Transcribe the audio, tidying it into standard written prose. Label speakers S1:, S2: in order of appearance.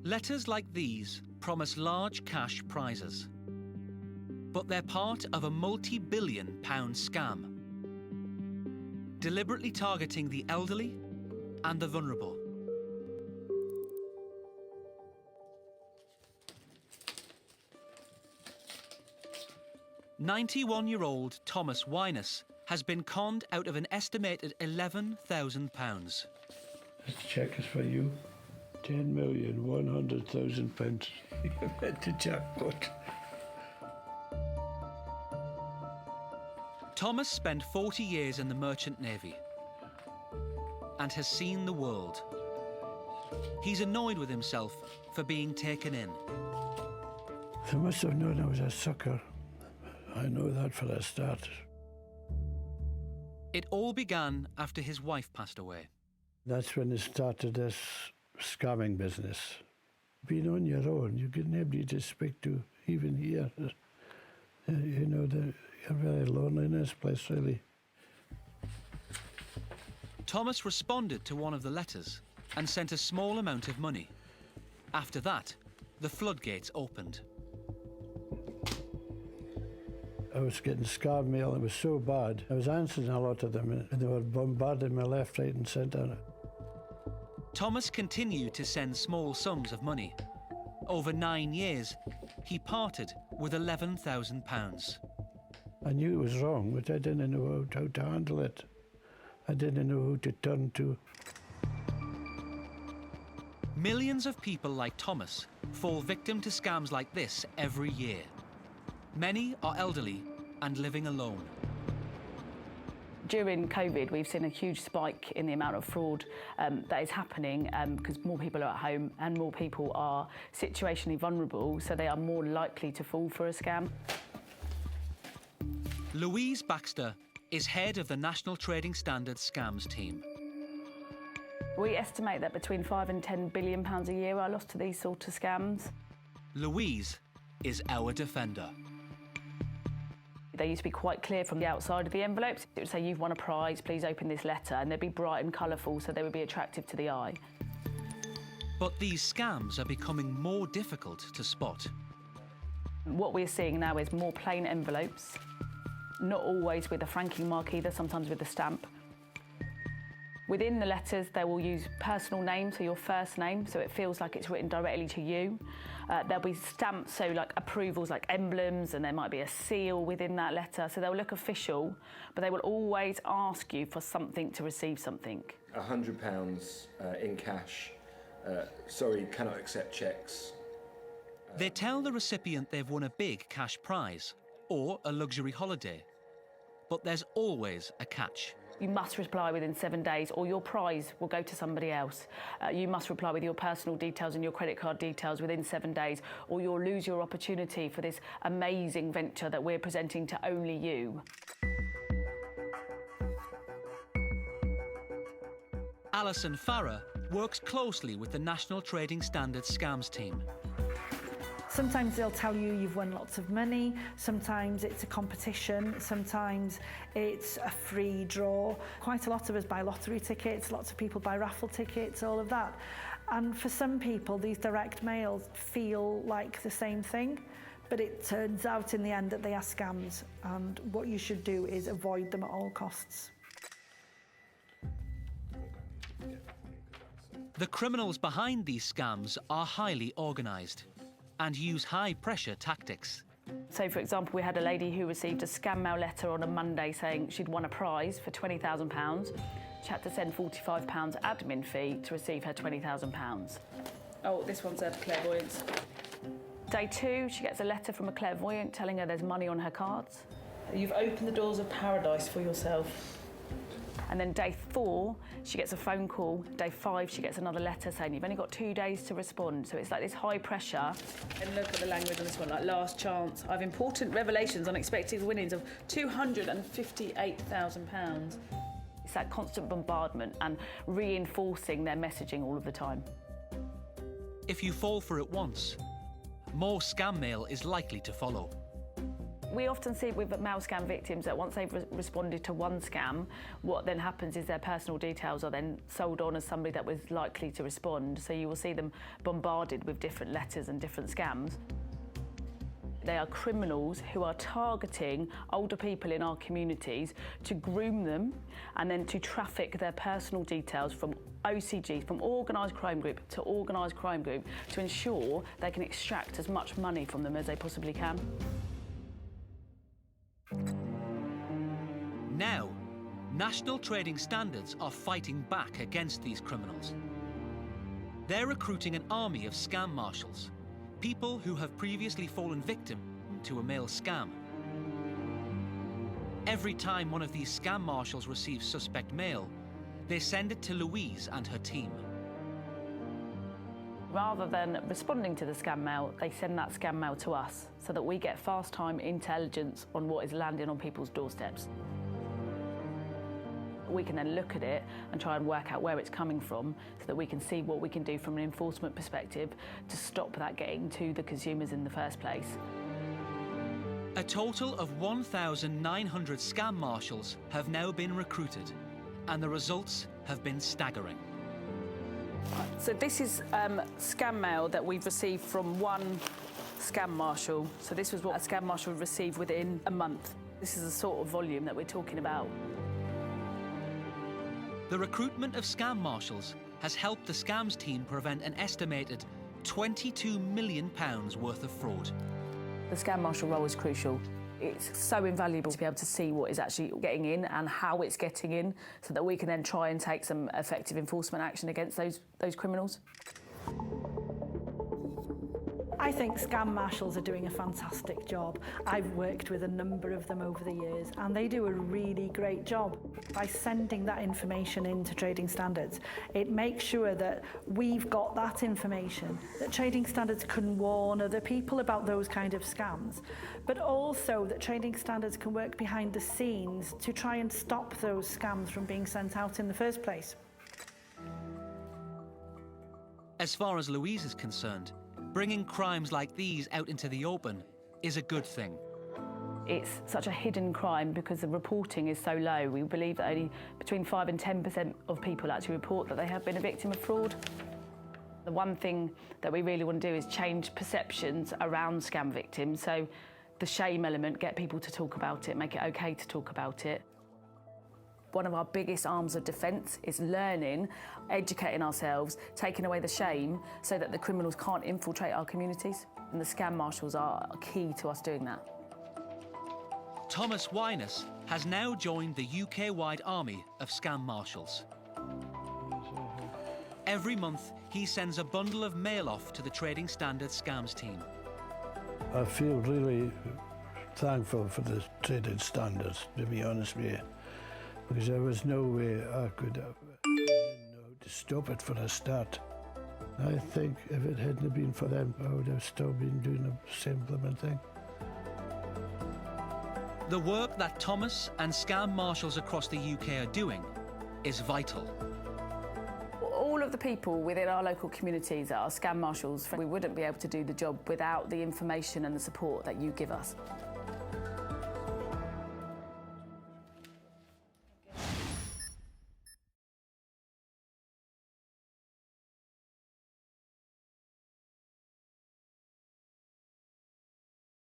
S1: Letters like these promise large cash prizes. But they're part of a multi-billion-pound scam, deliberately targeting the elderly and the vulnerable. "91-year-old Thomas Wyness has been conned out of an estimated £11,000.
S2: This cheque is for you. £10,100,000. You bet the jackpot.
S1: Thomas spent 40 years in the Merchant Navy and has seen the world. He's annoyed with himself for being taken in.
S2: They must have known I was a sucker. I know that for a start.
S1: It all began after his wife passed away.
S2: That's when it started this scamming business. Being on your own, you get nobody to speak to, even here. You know, you're very lonely in this place, really.
S1: Thomas responded to one of the letters and sent a small amount of money. After that, the floodgates opened.
S2: I was getting scam mail. It was so bad. I was answering a lot of them, and they were bombarding me left, right and centre.
S1: Thomas continued to send small sums of money. Over 9 years, he parted with £11,000.
S2: I knew it was wrong, but I didn't know how to handle it. I didn't know who to turn to.
S1: Millions of people like Thomas fall victim to scams like this every year. Many are elderly and living alone.
S3: During COVID, we've seen a huge spike in the amount of fraud that is happening because more people are at home and more people are situationally vulnerable, so they are more likely to fall for a scam.
S1: Louise Baxter is head of the National Trading Standards Scams team.
S3: We estimate that between £5 and £10 billion a year are lost to these sort of scams.
S1: Louise is our defender.
S3: They used to be quite clear from the outside of the envelopes. It would say, "You've won a prize, please open this letter," and they'd be bright and colourful, so they would be attractive to the eye.
S1: But these scams are becoming more difficult to spot.
S3: What we're seeing now is more plain envelopes, not always with a franking mark either, sometimes with a stamp. Within the letters, they will use personal names, so your first name, so it feels like it's written directly to you. There'll be stamps, so like approvals, like emblems, and there might be a seal within that letter, so they'll look official, but they will always ask you for something to receive something.
S4: £100 in cash. Sorry, cannot accept cheques.
S1: They tell the recipient they've won a big cash prize or a luxury holiday. But there's always a catch.
S3: You must reply within 7 days or your prize will go to somebody else. You must reply with your personal details and your credit card details within 7 days or you'll lose your opportunity for this amazing venture that we're presenting to only you.
S1: Alison Farrer works closely with the National Trading Standards Scams team.
S5: Sometimes they'll tell you you've won lots of money, sometimes it's a competition, sometimes it's a free draw. Quite a lot of us buy lottery tickets, lots of people buy raffle tickets, all of that. And for some people, these direct mails feel like the same thing, but it turns out in the end that they are scams, and what you should do is avoid them at all costs.
S1: The criminals behind these scams are highly organised and use high-pressure tactics.
S3: So, for example, we had a lady who received a scam mail letter on a Monday saying she'd won a prize for £20,000. She had to send £45 admin fee to receive her £20,000. Oh, this one's a clairvoyance. Day 2, she gets a letter from a clairvoyant telling her there's money on her cards.
S6: You've opened the doors of paradise for yourself.
S3: And then day 4, she gets a phone call. Day 5, she gets another letter saying you've only got 2 days to respond. So it's like this high pressure.
S6: And look at the language on this one, like last chance. I've important revelations, unexpected winnings of £258,000.
S3: It's that constant bombardment and reinforcing their messaging all of the time.
S1: If you fall for it once, more scam mail is likely to follow.
S3: We often see with mail scam victims that once they've responded to one scam, what then happens is their personal details are then sold on as somebody that was likely to respond. So you will see them bombarded with different letters and different scams. They are criminals who are targeting older people in our communities to groom them and then to traffic their personal details from OCG, from organised crime group to organised crime group, to ensure they can extract as much money from them as they possibly can.
S1: Now, national trading standards are fighting back against these criminals. They're recruiting an army of scam marshals, people who have previously fallen victim to a mail scam. Every time one of these scam marshals receives suspect mail, they send it to Louise and her team.
S3: Rather than responding to the scam mail, they send that scam mail to us so that we get fast-time intelligence on what is landing on people's doorsteps. We can then look at it and try and work out where it's coming from so that we can see what we can do from an enforcement perspective to stop that getting to the consumers in the first place.
S1: A total of 1,900 scam marshals have now been recruited, and the results have been staggering.
S3: So this is scam mail that we've received from one scam marshal. So this was what a scam marshal would receive within a month. This is the sort of volume that we're talking about.
S1: The recruitment of scam marshals has helped the scams team prevent an estimated £22 million worth of fraud.
S3: The scam marshal role is crucial. It's so invaluable to be able to see what is actually getting in and how it's getting in so that we can then try and take some effective enforcement action against those criminals.
S5: I think scam marshals are doing a fantastic job. I've worked with a number of them over the years and they do a really great job. By sending that information into trading standards, it makes sure that we've got that information, that trading standards can warn other people about those kind of scams, but also that trading standards can work behind the scenes to try and stop those scams from being sent out in the first place.
S1: As far as Louise is concerned, bringing crimes like these out into the open is a good thing.
S3: It's such a hidden crime because the reporting is so low. We believe that only between 5 and 10% of people actually report that they have been a victim of fraud. The one thing that we really want to do is change perceptions around scam victims. So the shame element, get people to talk about it, make it okay to talk about it. One of our biggest arms of defence is learning, educating ourselves, taking away the shame so that the criminals can't infiltrate our communities. And the scam marshals are key to us doing that.
S1: Thomas Wyness has now joined the UK-wide army of scam marshals. Every month, he sends a bundle of mail off to the Trading Standards scams team.
S2: I feel really thankful for the Trading Standards, to be honest with you, because there was no way I could have to stop it for a start. I think if it hadn't been for them, I would have still been doing the same blooming thing.
S1: The work that Thomas and scam marshals across the UK are doing is vital.
S3: All of the people within our local communities that are scam marshals, we wouldn't be able to do the job without the information and the support that you give us.